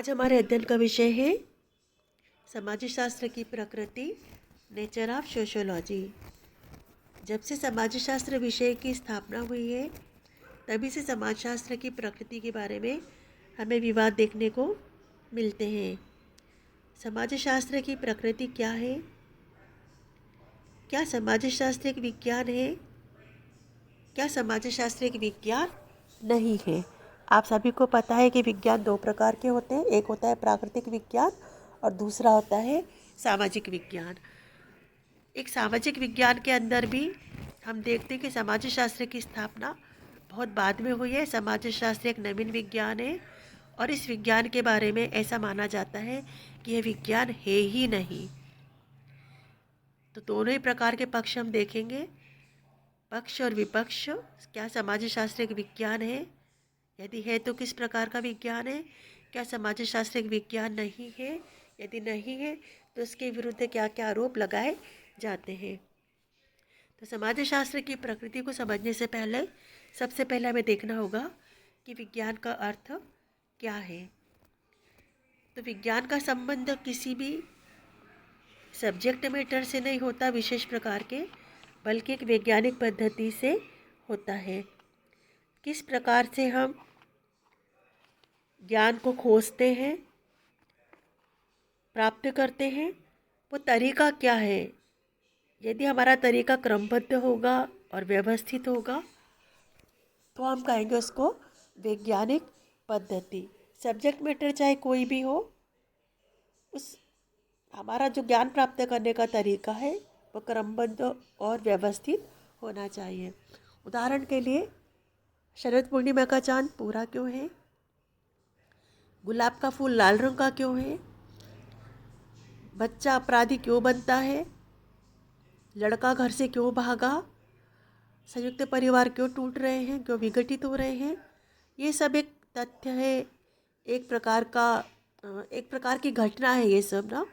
आज हमारे अध्ययन का विषय है समाजशास्त्र की प्रकृति, नेचर ऑफ सोशियोलॉजी। जब से समाजशास्त्र विषय की स्थापना हुई है तभी से समाजशास्त्र की प्रकृति के बारे में हमें विवाद देखने को मिलते हैं। समाजशास्त्र की प्रकृति क्या है? क्या समाजशास्त्र एक विज्ञान है? क्या समाजशास्त्र एक विज्ञान नहीं है? आप सभी को पता है कि विज्ञान दो प्रकार के होते हैं। एक होता है प्राकृतिक विज्ञान और दूसरा होता है सामाजिक विज्ञान। एक सामाजिक विज्ञान के अंदर भी हम देखते हैं कि समाजशास्त्र की स्थापना बहुत बाद में हुई है। समाजशास्त्र एक नवीन विज्ञान है और इस विज्ञान के बारे में ऐसा माना जाता है कि यह विज्ञान है ही नहीं। तो दोनों ही प्रकार के पक्ष हम देखेंगे, पक्ष और विपक्ष। क्या समाजशास्त्र एक विज्ञान है? यदि है तो किस प्रकार का विज्ञान है? क्या समाजशास्त्र एक विज्ञान नहीं है? यदि नहीं है तो इसके विरुद्ध क्या क्या आरोप लगाए जाते हैं? तो समाजशास्त्र की प्रकृति को समझने से पहले सबसे पहले हमें देखना होगा कि विज्ञान का अर्थ क्या है। तो विज्ञान का संबंध किसी भी सब्जेक्ट मैटर से नहीं होता विशेष प्रकार के, बल्कि एक वैज्ञानिक पद्धति से होता है। किस प्रकार से हम ज्ञान को खोजते हैं, प्राप्त करते हैं, वो तरीका क्या है। यदि हमारा तरीका क्रमबद्ध होगा और व्यवस्थित होगा तो हम कहेंगे उसको वैज्ञानिक पद्धति। सब्जेक्ट मैटर चाहे कोई भी हो, उस हमारा जो ज्ञान प्राप्त करने का तरीका है वो क्रमबद्ध और व्यवस्थित होना चाहिए। उदाहरण के लिए, शरद पूर्णिमा का चांद पूरा क्यों है? गुलाब का फूल लाल रंग का क्यों है? बच्चा अपराधी क्यों बनता है? लड़का घर से क्यों भागा? संयुक्त परिवार क्यों टूट रहे हैं, क्यों विघटित हो रहे हैं? ये सब एक तथ्य है, एक प्रकार की घटना है। ये सब ना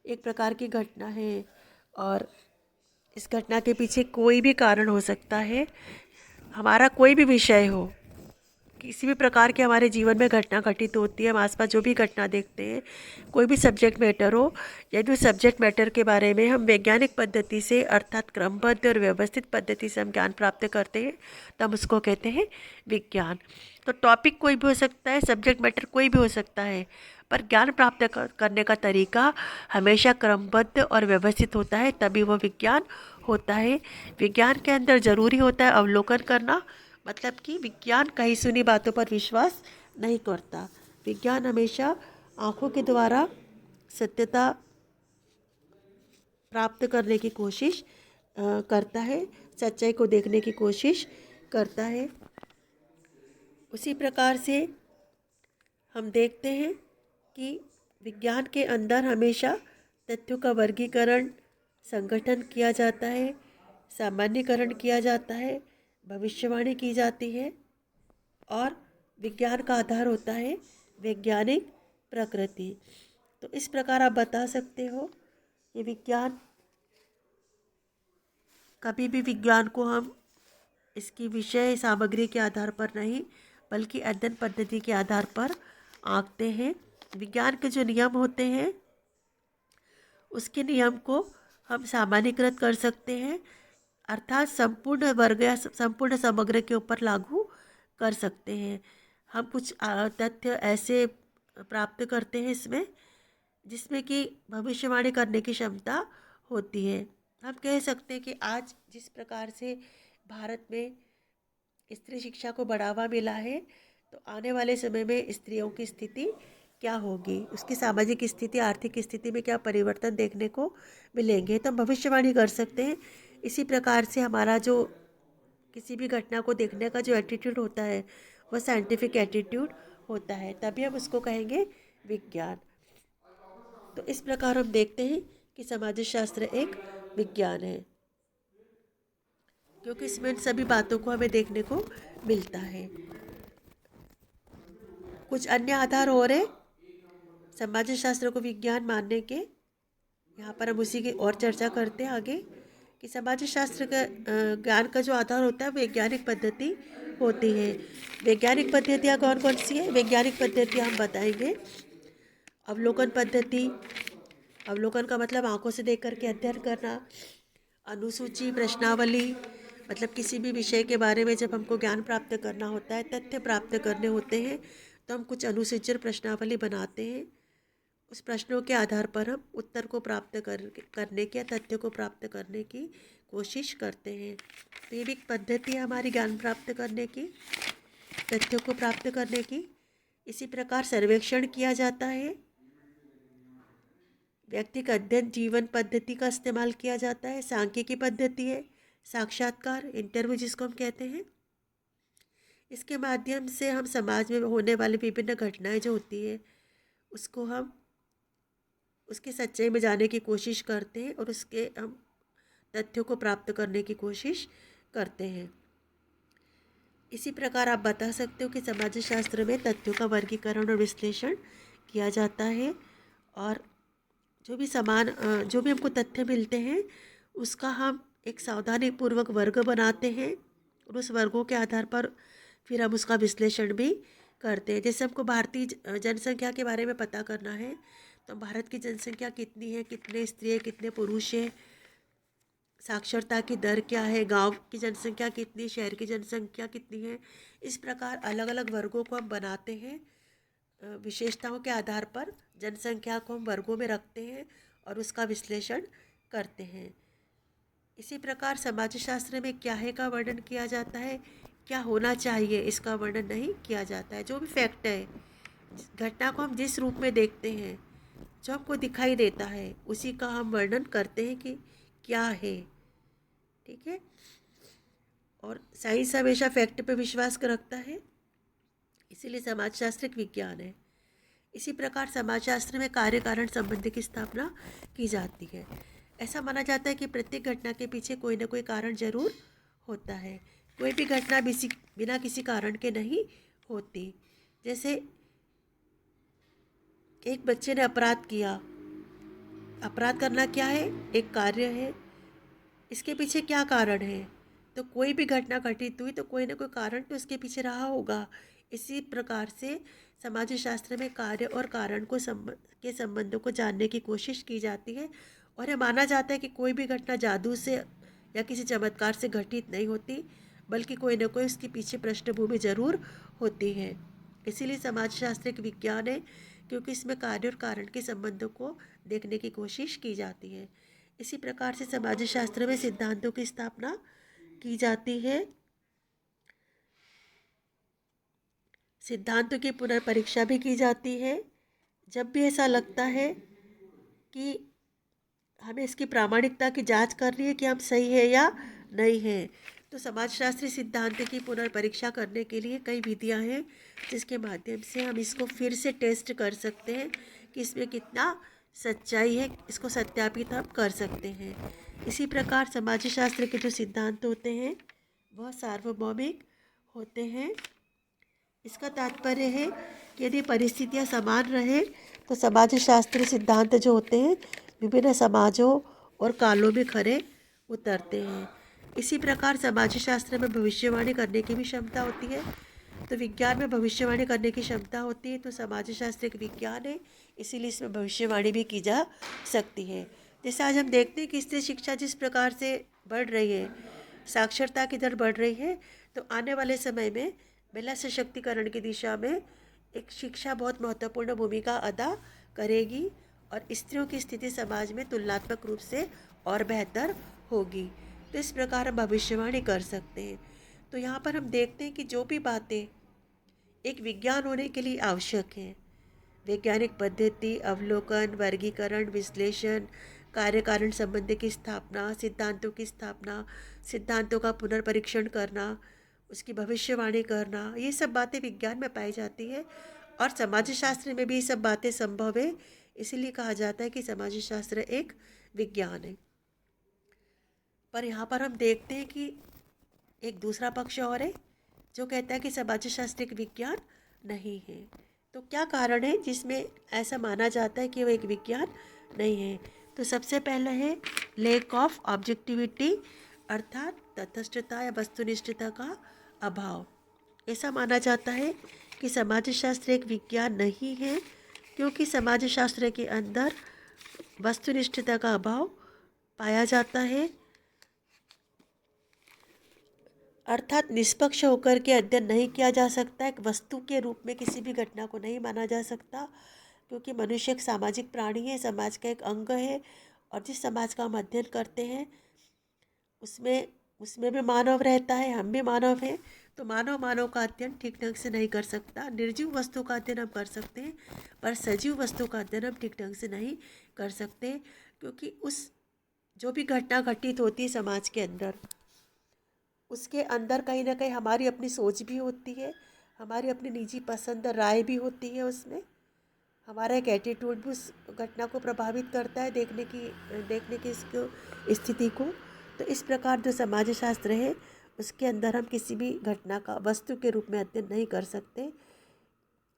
एक प्रकार की घटना है और इस घटना के पीछे कोई भी कारण हो सकता है। हमारा कोई भी विषय हो, किसी भी प्रकार के हमारे जीवन में घटना घटित होती है, हम आसपास जो भी घटना देखते हैं, कोई भी सब्जेक्ट मैटर हो, यदि उस सब्जेक्ट मैटर के बारे में हम वैज्ञानिक पद्धति से अर्थात क्रमबद्ध और व्यवस्थित पद्धति से हम ज्ञान प्राप्त करते हैं तो हम उसको कहते हैं विज्ञान। तो टॉपिक कोई भी हो सकता है, सब्जेक्ट मैटर कोई भी हो सकता है, पर ज्ञान प्राप्त करने का तरीका हमेशा क्रमबद्ध और व्यवस्थित होता है, तभी वो विज्ञान होता है। विज्ञान के अंदर ज़रूरी होता है अवलोकन करना, मतलब कि विज्ञान कहीं सुनी बातों पर विश्वास नहीं करता। विज्ञान हमेशा आँखों के द्वारा सत्यता प्राप्त करने की कोशिश करता है, सच्चाई को देखने की कोशिश करता है। उसी प्रकार से हम देखते हैं कि विज्ञान के अंदर हमेशा तथ्यों का वर्गीकरण, संगठन किया जाता है, सामान्यीकरण किया जाता है, भविष्यवाणी की जाती है और विज्ञान का आधार होता है वैज्ञानिक प्रकृति। तो इस प्रकार आप बता सकते हो कि विज्ञान, कभी भी विज्ञान को हम इसकी विषय सामग्री के आधार पर नहीं बल्कि अध्ययन पद्धति के आधार पर आंकते हैं। विज्ञान के जो नियम होते हैं उसके नियम को हम सामान्यीकृत कर सकते हैं, अर्थात संपूर्ण वर्ग या संपूर्ण समग्र के ऊपर लागू कर सकते हैं। हम कुछ तथ्य ऐसे प्राप्त करते हैं इसमें जिसमें कि भविष्यवाणी करने की क्षमता होती है। हम कह सकते हैं कि आज जिस प्रकार से भारत में स्त्री शिक्षा को बढ़ावा मिला है, तो आने वाले समय में स्त्रियों की स्थिति क्या होगी, उसकी सामाजिक स्थिति, आर्थिक स्थिति में क्या परिवर्तन देखने को मिलेंगे, तो हम भविष्यवाणी कर सकते हैं। इसी प्रकार से हमारा जो किसी भी घटना को देखने का जो एटीट्यूड होता है वह साइंटिफिक एटीट्यूड होता है, तभी हम उसको कहेंगे विज्ञान। तो इस प्रकार हम देखते हैं कि समाजशास्त्र एक विज्ञान है, क्योंकि इसमें सभी बातों को हमें देखने को मिलता है। कुछ अन्य आधार और है समाजशास्त्र को विज्ञान मानने के, यहाँ पर हम उसी की और चर्चा करते हैं आगे कि समाजशास्त्र का ज्ञान का जो आधार होता है वैज्ञानिक पद्धति होती है। वैज्ञानिक पद्धतियाँ कौन कौन सी है? वैज्ञानिक पद्धतियाँ हम बताएंगे अवलोकन पद्धति, अवलोकन का मतलब आंखों से देख करके अध्ययन करना। अनुसूची, प्रश्नावली, मतलब किसी भी विषय के बारे में जब हमको ज्ञान प्राप्त करना होता है, तथ्य प्राप्त करने होते हैं, तो हम कुछ अनुसूची और प्रश्नावली बनाते हैं। उस प्रश्नों के आधार पर हम उत्तर को प्राप्त करने के या तथ्य को प्राप्त करने की कोशिश करते हैं। तो ये भी एक पद्धति है हमारी ज्ञान प्राप्त करने की, तथ्यों को प्राप्त करने की। इसी प्रकार सर्वेक्षण किया जाता है। व्यक्तिगत अध्ययन जीवन पद्धति का इस्तेमाल किया जाता है। सांख्यिकी पद्धति है, साक्षात्कार, इंटरव्यू जिसको हम कहते हैं। इसके माध्यम से हम समाज में होने वाली विभिन्न घटनाएं जो होती है उसको हम उसकी सच्चाई में जाने की कोशिश करते हैं और उसके हम तथ्यों को प्राप्त करने की कोशिश करते हैं। इसी प्रकार आप बता सकते हो कि समाज शास्त्र में तथ्यों का वर्गीकरण और विश्लेषण किया जाता है और जो भी हमको तथ्य मिलते हैं उसका हम एक सावधानी पूर्वक वर्ग बनाते हैं और उस वर्गों के आधार पर फिर हम उसका विश्लेषण भी करते हैं। जैसे हमको भारतीय जनसंख्या के बारे में पता करना है तो भारत की जनसंख्या कितनी है, कितने स्त्री है, कितने पुरुष है, साक्षरता की दर क्या है, गांव की जनसंख्या कितनी, शहर की जनसंख्या कितनी है। इस प्रकार अलग अलग वर्गों को हम बनाते हैं। विशेषताओं के आधार पर जनसंख्या को हम वर्गों में रखते हैं और उसका विश्लेषण करते हैं। इसी प्रकार समाजशास्त्र में क्या है का वर्णन किया जाता है, क्या होना चाहिए इसका वर्णन नहीं किया जाता है। जो भी फैक्ट है, घटना को हम जिस रूप में देखते हैं, जो हमको दिखाई देता है, उसी का हम वर्णन करते हैं कि क्या है। ठीक है। और साइंस हमेशा फैक्ट पे विश्वास रखता है, इसीलिए समाजशास्त्र एक विज्ञान है। इसी प्रकार समाजशास्त्र में कार्य कारण संबंध की स्थापना की जाती है। ऐसा माना जाता है कि प्रत्येक घटना के पीछे कोई ना कोई कारण जरूर होता है। कोई भी घटना बिना किसी कारण के नहीं होती। जैसे एक बच्चे ने अपराध किया, अपराध करना क्या है, एक कार्य है, इसके पीछे क्या कारण है। तो कोई भी घटना घटित हुई तो कोई ना कोई कारण तो इसके पीछे रहा होगा। इसी प्रकार से समाजशास्त्र में कार्य और कारण के संबंधों को जानने की कोशिश की जाती है और यह माना जाता है कि कोई भी घटना जादू से या किसी चमत्कार से घटित नहीं होती, बल्कि कोई ना कोई उसके पीछे पृष्ठभूमि जरूर होती है। इसीलिए समाजशास्त्र एक विज्ञान है, क्योंकि इसमें कार्य और कारण के संबंधों को देखने की कोशिश की जाती है। इसी प्रकार से समाजशास्त्र में सिद्धांतों की स्थापना की जाती है। सिद्धांतों की पुनर्परीक्षा भी की जाती है जब भी ऐसा लगता है कि हमें इसकी प्रामाणिकता की जांच करनी है कि हम सही है या नहीं है। तो समाजशास्त्री सिद्धांत की पुनर्परीक्षा करने के लिए कई विधियां हैं जिसके माध्यम से हम इसको फिर से टेस्ट कर सकते हैं कि इसमें कितना सच्चाई है, इसको सत्यापित हम कर सकते हैं। इसी प्रकार समाजशास्त्र के जो सिद्धांत होते हैं वह सार्वभौमिक होते हैं। इसका तात्पर्य है कि यदि परिस्थितियां समान रहे तो समाजशास्त्र सिद्धांत जो होते हैं विभिन्न समाजों और कालों में खरे उतरते हैं। इसी प्रकार समाजशास्त्र में भविष्यवाणी करने की भी क्षमता होती है। तो विज्ञान में भविष्यवाणी करने की क्षमता होती है, तो समाजशास्त्र एक विज्ञान है, इसीलिए इसमें भविष्यवाणी भी की जा सकती है। जैसे आज हम देखते हैं कि स्त्री शिक्षा जिस प्रकार से बढ़ रही है, साक्षरता की दर बढ़ रही है, तो आने वाले समय में महिला सशक्तिकरण की दिशा में एक शिक्षा बहुत महत्वपूर्ण भूमिका अदा करेगी और स्त्रियों की स्थिति समाज में तुलनात्मक रूप से और बेहतर होगी। तो इस प्रकार हम भविष्यवाणी कर सकते हैं। तो यहाँ पर हम देखते हैं कि जो भी बातें एक विज्ञान होने के लिए आवश्यक हैं, वैज्ञानिक पद्धति, अवलोकन, वर्गीकरण, विश्लेषण, कार्य कारण संबंध की स्थापना, सिद्धांतों की स्थापना, सिद्धांतों का पुनर्परीक्षण करना, उसकी भविष्यवाणी करना, ये सब बातें विज्ञान में पाई जाती है और समाजशास्त्र में भी ये सब बातें संभव है। इसीलिए कहा जाता है कि समाजशास्त्र एक विज्ञान है। पर यहाँ पर हम देखते हैं कि एक दूसरा पक्ष और है जो कहता है कि समाजशास्त्र एक विज्ञान नहीं है। तो क्या कारण है जिसमें ऐसा माना जाता है कि वो एक विज्ञान नहीं है। तो सबसे पहला है लैक ऑफ ऑब्जेक्टिविटी, अर्थात तटस्थता या वस्तुनिष्ठता का अभाव। ऐसा माना जाता है कि समाजशास्त्र एक विज्ञान नहीं है क्योंकि समाजशास्त्र के अंदर वस्तुनिष्ठता का अभाव पाया जाता है, अर्थात निष्पक्ष होकर के अध्ययन नहीं किया जा सकता। एक वस्तु के रूप में किसी भी घटना को नहीं माना जा सकता, क्योंकि मनुष्य एक सामाजिक प्राणी है, समाज का एक अंग है। और जिस समाज का हम अध्ययन करते हैं उसमें उसमें भी मानव रहता है, हम भी मानव हैं। तो मानव का अध्ययन ठीक ढंग से नहीं कर सकता। निर्जीव वस्तु का अध्ययन हम कर सकते हैं, पर सजीव वस्तु का अध्ययन हम ठीक ढंग से नहीं कर सकते, क्योंकि उस जो भी घटना घटित होती है समाज के अंदर, उसके अंदर कहीं ना कहीं हमारी अपनी सोच भी होती है, हमारी अपनी निजी पसंद राय भी होती है। उसमें हमारा एक एटीट्यूड भी उस घटना को प्रभावित करता है, देखने की इसको स्थिति को। तो इस प्रकार जो समाजशास्त्र है उसके अंदर हम किसी भी घटना का वस्तु के रूप में अध्ययन नहीं कर सकते।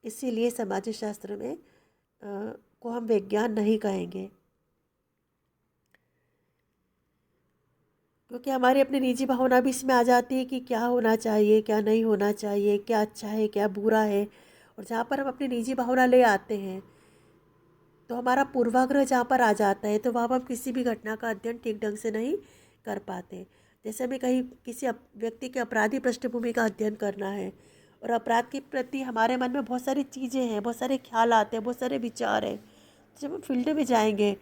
इसीलिए समाजशास्त्र में को हम विज्ञान नहीं कहेंगे, क्योंकि हमारी अपनी निजी भावना भी इसमें आ जाती है कि क्या होना चाहिए, क्या नहीं होना चाहिए, क्या अच्छा है, क्या बुरा है। और जहाँ पर हम अपनी निजी भावना ले आते हैं तो हमारा पूर्वाग्रह जहाँ पर आ जाता है, तो वहाँ पर हम किसी भी घटना का अध्ययन ठीक ढंग से नहीं कर पाते। जैसे हमें कहीं किसी व्यक्ति के अपराधी पृष्ठभूमि का अध्ययन करना है और अपराध के प्रति हमारे मन में बहुत सारी चीज़ें हैं, बहुत सारे ख्याल आते हैं, बहुत सारे विचार हैं। जब हम फील्ड में जाएंगे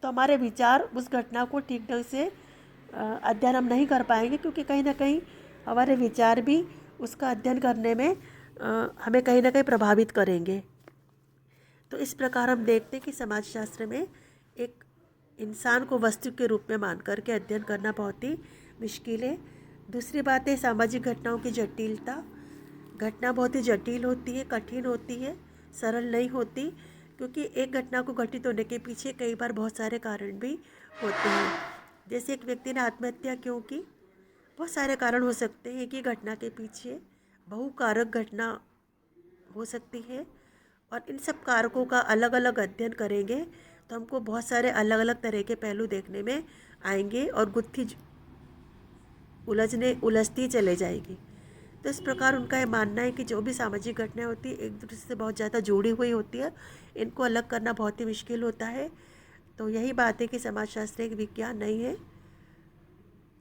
तो हमारे विचार उस घटना को ठीक ढंग से अध्ययन हम नहीं कर पाएंगे, क्योंकि कहीं ना कहीं हमारे विचार भी उसका अध्ययन करने में हमें कहीं ना कहीं प्रभावित करेंगे। तो इस प्रकार हम देखते हैं कि समाजशास्त्र में एक इंसान को वस्तु के रूप में मान करके अध्ययन करना बहुत ही मुश्किल है। दूसरी बात है सामाजिक घटनाओं की जटिलता। घटना बहुत ही जटिल होती है, कठिन होती है, सरल नहीं होती, क्योंकि एक घटना को घटित होने के पीछे कई बार बहुत सारे कारण भी होते हैं। जैसे एक व्यक्ति ने आत्महत्या क्यों की, बहुत सारे कारण हो सकते हैं कि घटना के पीछे बहुकारक घटना हो सकती है। और इन सब कारकों का अलग अलग अध्ययन करेंगे तो हमको बहुत सारे अलग अलग तरह के पहलू देखने में आएंगे और गुत्थी उलझती चले जाएगी। तो इस प्रकार उनका ये मानना है कि जो भी सामाजिक घटनाएं होती है एक दूसरे से बहुत ज़्यादा जुड़ी हुई होती है, इनको अलग करना बहुत ही मुश्किल होता है। तो यही बात है कि समाजशास्त्र एक विज्ञान नहीं है,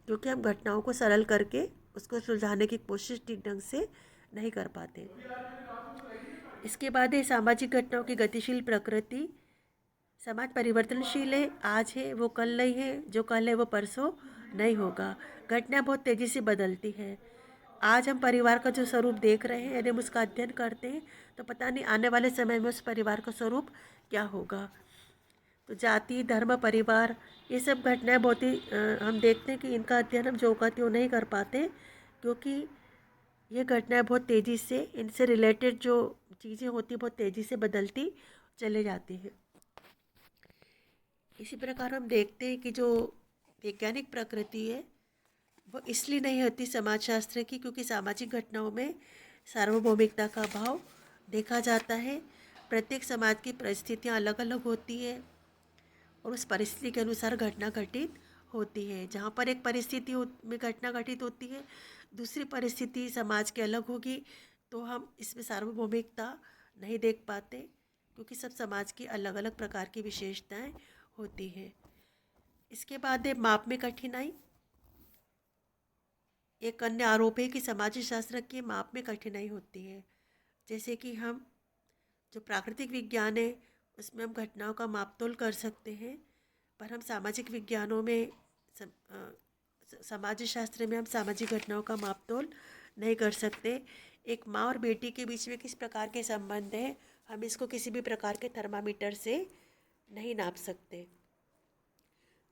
क्योंकि हम घटनाओं को सरल करके उसको सुलझाने की कोशिश ठीक ढंग से नहीं कर पाते। इसके बाद है सामाजिक घटनाओं की गतिशील प्रकृति। समाज परिवर्तनशील है, आज है वो कल नहीं है, जो कल है वो परसों नहीं होगा। घटनाएं बहुत तेज़ी से बदलती है। आज हम परिवार का जो स्वरूप देख रहे हैं, यदि हम उसका अध्ययन करते हैं तो पता नहीं आने वाले समय में उस परिवार का स्वरूप क्या होगा। तो जाति, धर्म, परिवार, ये सब घटनाएं बहुत ही हम देखते हैं कि इनका अध्ययन हम जो का त्यों नहीं कर पाते, क्योंकि ये घटनाएं बहुत तेज़ी से, इनसे रिलेटेड जो चीज़ें होती बहुत तेज़ी से बदलती चले जाती है। इसी प्रकार हम देखते हैं कि जो वैज्ञानिक प्रकृति है वो इसलिए नहीं होती समाजशास्त्र की, क्योंकि सामाजिक घटनाओं में सार्वभौमिकता का अभाव देखा जाता है। प्रत्येक समाज की परिस्थितियाँ अलग अलग होती है और उस परिस्थिति के अनुसार घटना घटित होती है। जहाँ पर एक परिस्थिति में घटना घटित होती है, दूसरी परिस्थिति समाज के अलग होगी, तो हम इसमें सार्वभौमिकता नहीं देख पाते, क्योंकि सब समाज की अलग अलग प्रकार की विशेषताएं होती है। इसके बाद है माप में कठिनाई। एक अन्य आरोप है कि समाजशास्त्र के माप में कठिनाई होती है। जैसे कि हम जो प्राकृतिक विज्ञान है उसमें हम घटनाओं का मापतोल कर सकते हैं, पर हम सामाजिक विज्ञानों में समाजशास्त्र में हम सामाजिक घटनाओं का मापतोल नहीं कर सकते। एक माँ और बेटी के बीच में किस प्रकार के संबंध है, हम इसको किसी भी प्रकार के थर्मामीटर से नहीं नाप सकते।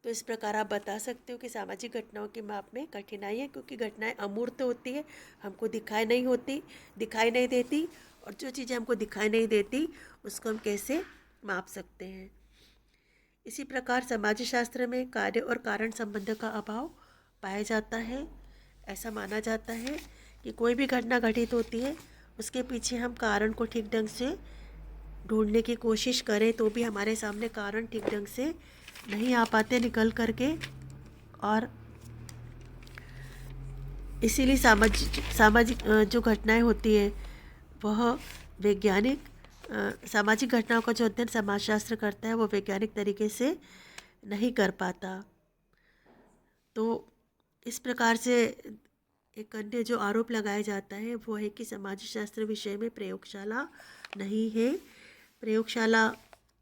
तो इस प्रकार आप बता सकते हो कि सामाजिक घटनाओं के माप में कठिनाई है, क्योंकि घटनाएं अमूर्त होती है, हमको दिखाई नहीं देती, और जो चीज़ें हमको दिखाई नहीं देती उसको हम कैसे माप सकते हैं। इसी प्रकार समाजशास्त्र में कार्य और कारण संबंध का अभाव पाया जाता है। ऐसा माना जाता है कि कोई भी घटना घटित होती है उसके पीछे हम कारण को ठीक ढंग से ढूंढने की कोशिश करें तो भी हमारे सामने कारण ठीक ढंग से नहीं आ पाते निकल करके, और इसीलिए सामाजिक जो घटनाएं होती है वह वैज्ञानिक सामाजिक घटनाओं का जो अध्ययन समाजशास्त्र करता है वो वैज्ञानिक तरीके से नहीं कर पाता। तो इस प्रकार से एक अन्य जो आरोप लगाया जाता है वो है कि समाजशास्त्र विषय में प्रयोगशाला नहीं है। प्रयोगशाला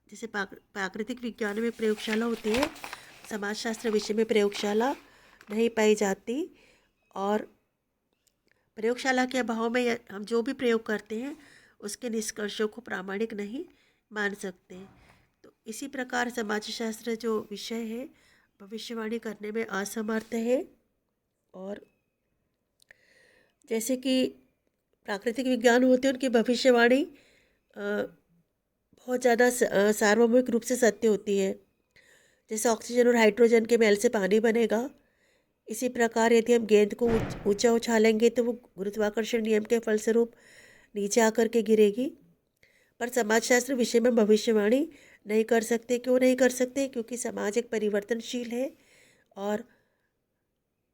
जैसे प्राकृतिक विज्ञान में प्रयोगशाला होती है, समाजशास्त्र विषय में प्रयोगशाला नहीं पाई जाती। और प्रयोगशाला के अभाव में हम जो भी प्रयोग करते हैं उसके निष्कर्षों को प्रामाणिक नहीं मान सकते। तो इसी प्रकार समाजशास्त्र जो विषय है भविष्यवाणी करने में असमर्थ है। और जैसे कि प्राकृतिक विज्ञान होते हैं उनकी भविष्यवाणी बहुत ज़्यादा सार्वभौमिक रूप से सत्य होती है। जैसे ऑक्सीजन और हाइड्रोजन के मेल से पानी बनेगा, इसी प्रकार यदि हम गेंद को ऊंचा उछालेंगे तो वो गुरुत्वाकर्षण नियम के फलस्वरूप नीचे आकर के गिरेगी। पर समाजशास्त्र विषय में भविष्यवाणी नहीं कर सकते। क्यों नहीं कर सकते? क्योंकि समाज एक परिवर्तनशील है और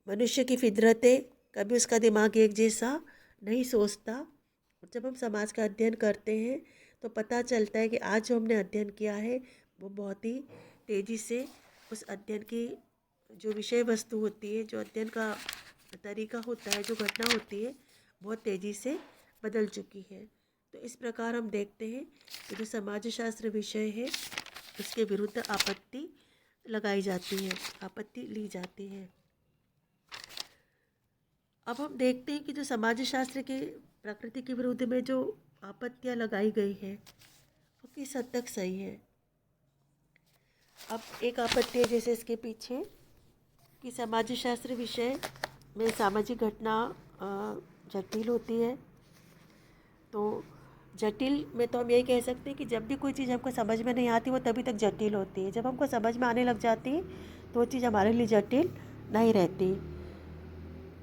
मनुष्य की फितरत है, कभी उसका दिमाग एक जैसा नहीं सोचता। और जब हम समाज का अध्ययन करते हैं तो पता चलता है कि आज जो हमने अध्ययन किया है वो बहुत ही तेज़ी से उस अध्ययन की जो विषय वस्तु होती है, जो अध्ययन का तरीका होता है, जो घटना होती है, बहुत तेज़ी से बदल चुकी है। तो इस प्रकार हम देखते हैं कि जो समाजशास्त्र विषय है उसके विरुद्ध आपत्ति लगाई जाती है, आपत्ति ली जाती है। अब हम देखते हैं कि जो समाजशास्त्र के प्रकृति के विरुद्ध में जो आपत्तियाँ लगाई गई है वो किस हद तक सही है। अब एक आपत्ति है जैसे इसके पीछे कि समाजशास्त्र विषय में सामाजिक घटना जटिल होती है। तो जटिल में तो हम यही कह सकते हैं कि जब भी कोई चीज़ हमको समझ में नहीं आती वो तभी तक जटिल होती है। जब हमको समझ में आने लग जाती है तो वो चीज़ हमारे लिए जटिल नहीं रहती।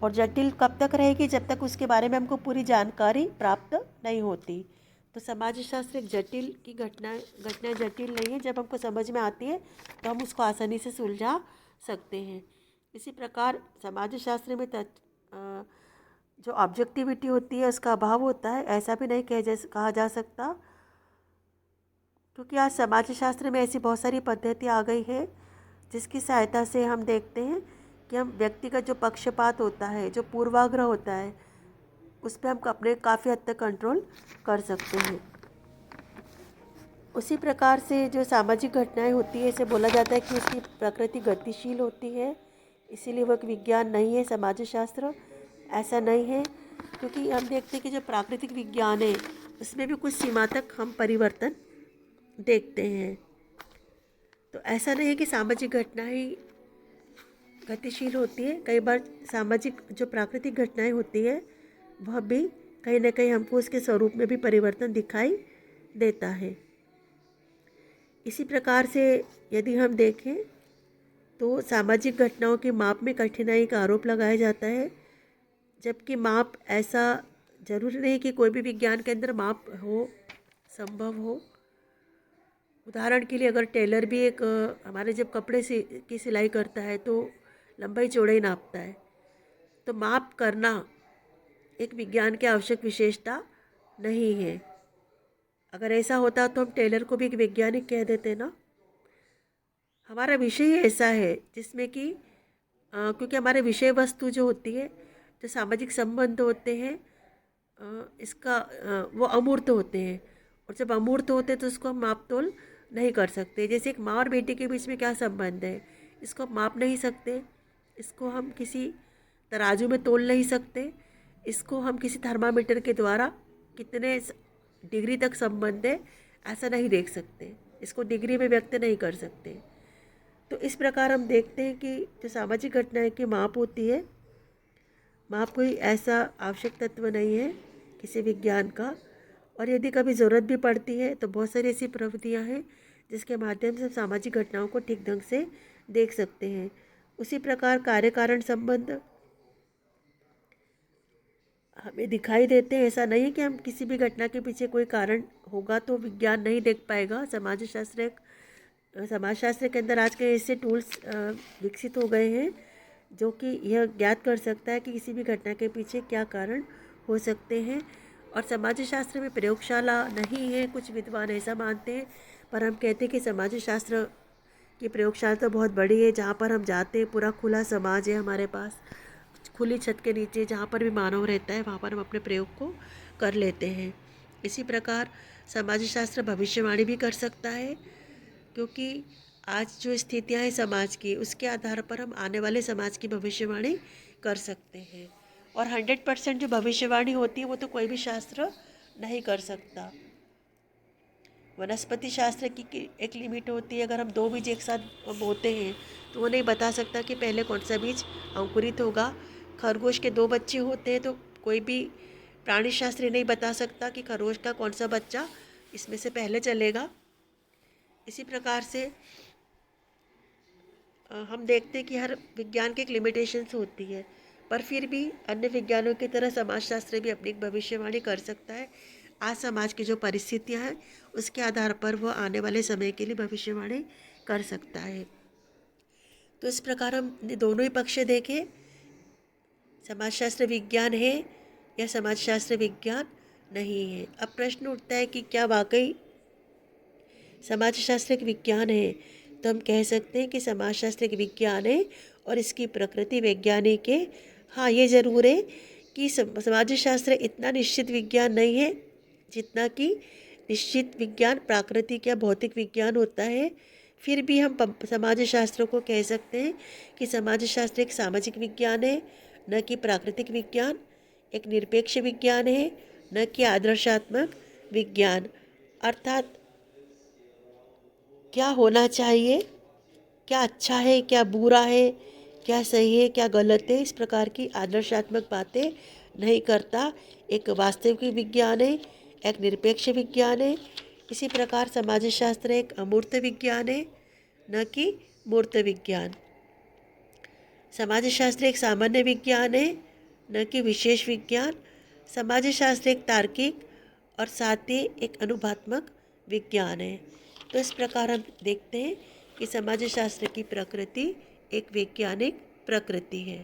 और जटिल कब तक रहेगी? जब तक उसके बारे में हमको पूरी जानकारी प्राप्त नहीं होती। तो समाजशास्त्र एक जटिल की घटना जटिल नहीं है। जब हमको समझ में आती है तो हम उसको आसानी से सुलझा सकते हैं। इसी प्रकार समाजशास्त्र में जो ऑब्जेक्टिविटी होती है उसका अभाव होता है, ऐसा भी नहीं कहा जा सकता। क्योंकि आज समाजशास्त्र में ऐसी बहुत सारी पद्धतियाँ आ गई है जिसकी सहायता से हम देखते हैं कि हम व्यक्तिगत जो पक्षपात होता है, जो पूर्वाग्रह होता है, उस पर हम अपने काफ़ी हद तक कंट्रोल कर सकते हैं। उसी प्रकार से जो सामाजिक घटनाएं होती है, इसे बोला जाता है कि उसकी प्रकृति गतिशील होती है, इसीलिए वह विज्ञान नहीं है समाजशास्त्र। ऐसा नहीं है, क्योंकि हम देखते हैं कि जो प्राकृतिक विज्ञान है उसमें भी कुछ सीमा तक हम परिवर्तन देखते हैं। तो ऐसा नहीं है कि सामाजिक घटनाएं गतिशील होती है। कई बार सामाजिक जो प्राकृतिक घटनाएं होती है वह भी कहीं ना कहीं हमको उसके स्वरूप में भी परिवर्तन दिखाई देता है। इसी प्रकार से यदि हम देखें तो सामाजिक घटनाओं की माप में कठिनाई का आरोप लगाया जाता है, जबकि माप ऐसा जरूरी नहीं कि कोई भी विज्ञान के अंदर माप हो, संभव हो। उदाहरण के लिए अगर टेलर भी एक हमारे जब कपड़े की सिलाई करता है तो लंबाई चौड़ाई नापता है, तो माप करना एक विज्ञान की आवश्यक विशेषता नहीं है। अगर ऐसा होता तो हम टेलर को भी एक वैज्ञानिक कह देते ना। हमारा विषय ही ऐसा है जिसमें कि क्योंकि हमारे विषय वस्तु जो होती है, जो सामाजिक संबंध होते हैं, वो अमूर्त होते हैं। और जब अमूर्त होते हैं तो उसको हम माप तोल नहीं कर सकते। जैसे एक माँ और बेटी के बीच में क्या संबंध है, इसको हम माप नहीं सकते, इसको हम किसी तराजू में तोल नहीं सकते, इसको हम किसी थर्मामीटर के द्वारा कितने डिग्री तक संबंध है ऐसा नहीं देख सकते, इसको डिग्री में व्यक्त नहीं कर सकते। तो इस प्रकार हम देखते हैं कि जो सामाजिक घटनाएं की माप होती है, माप कोई ऐसा आवश्यक तत्व नहीं है किसी विज्ञान का। और यदि कभी ज़रूरत भी पड़ती है तो बहुत सारी ऐसी प्रविधियाँ हैं जिसके माध्यम से सामाजिक घटनाओं को ठीक ढंग से देख सकते हैं। उसी प्रकार कार्य कारण संबंध हमें दिखाई देते हैं। ऐसा नहीं कि हम किसी भी घटना के पीछे कोई कारण होगा तो विज्ञान नहीं देख पाएगा। समाजशास्त्र के अंदर आज के ऐसे टूल्स विकसित हो गए हैं जो कि यह ज्ञात कर सकता है कि किसी भी घटना के पीछे क्या कारण हो सकते हैं। और समाजशास्त्र में प्रयोगशाला नहीं है, कुछ विद्वान ऐसा मानते हैं, पर हम कहते हैं कि समाजशास्त्र की प्रयोगशाला तो बहुत बड़ी है, जहाँ पर हम जाते हैं, पूरा खुला समाज है हमारे पास, खुली छत के नीचे जहाँ पर भी मानव रहता है वहाँ पर हम अपने प्रयोग को कर लेते हैं। इसी प्रकार समाजशास्त्र भविष्यवाणी भी कर सकता है, क्योंकि आज जो स्थितियाँ हैं समाज की, उसके आधार पर हम आने वाले समाज की भविष्यवाणी कर सकते हैं। और 100% जो भविष्यवाणी होती है वो तो कोई भी शास्त्र नहीं कर सकता। वनस्पति शास्त्र की एक लिमिट होती है, अगर हम 2 बीज एक साथ बोते हैं तो वो नहीं बता सकता कि पहले कौन सा बीज अंकुरित होगा। खरगोश के 2 बच्चे होते हैं तो कोई भी प्राणी शास्त्री नहीं बता सकता कि खरगोश का कौन सा बच्चा इसमें से पहले चलेगा। इसी प्रकार से हम देखते हैं कि हर विज्ञान की एक लिमिटेशंस होती है, पर फिर भी अन्य विज्ञानों की तरह समाजशास्त्र भी अपनी भविष्यवाणी कर सकता है। आज समाज की जो परिस्थितियां हैं उसके आधार पर वो आने वाले समय के लिए भविष्यवाणी कर सकता है। तो इस प्रकार हम दोनों ही पक्ष देखें, समाजशास्त्र विज्ञान है या समाजशास्त्र विज्ञान नहीं है। अब प्रश्न उठता है कि क्या वाकई समाजशास्त्र एक विज्ञान है? तो हम कह सकते हैं कि समाजशास्त्र एक विज्ञान है और इसकी प्रकृति वैज्ञानिक है। हाँ, ये ज़रूर है कि समाजशास्त्र इतना निश्चित विज्ञान नहीं है जितना कि निश्चित विज्ञान प्राकृतिक या भौतिक विज्ञान होता है। फिर भी हम समाजशास्त्र को कह सकते हैं कि समाजशास्त्र एक सामाजिक विज्ञान है, न कि प्राकृतिक विज्ञान, एक निरपेक्ष विज्ञान है, न कि आदर्शात्मक विज्ञान। अर्थात क्या होना चाहिए, क्या अच्छा है, क्या बुरा है, क्या सही है, क्या गलत है, इस प्रकार की आदर्शात्मक बातें नहीं करता। एक वास्तविक विज्ञान है, एक निरपेक्ष विज्ञान है। इसी प्रकार समाजशास्त्र एक अमूर्त विज्ञान है, न कि मूर्त विज्ञान। समाजशास्त्र एक सामान्य विज्ञान है, न कि विशेष विज्ञान। समाजशास्त्र एक तार्किक और साथ ही एक अनुभवात्मक विज्ञान है। तो इस प्रकार हम देखते हैं कि समाजशास्त्र की प्रकृति एक वैज्ञानिक प्रकृति है।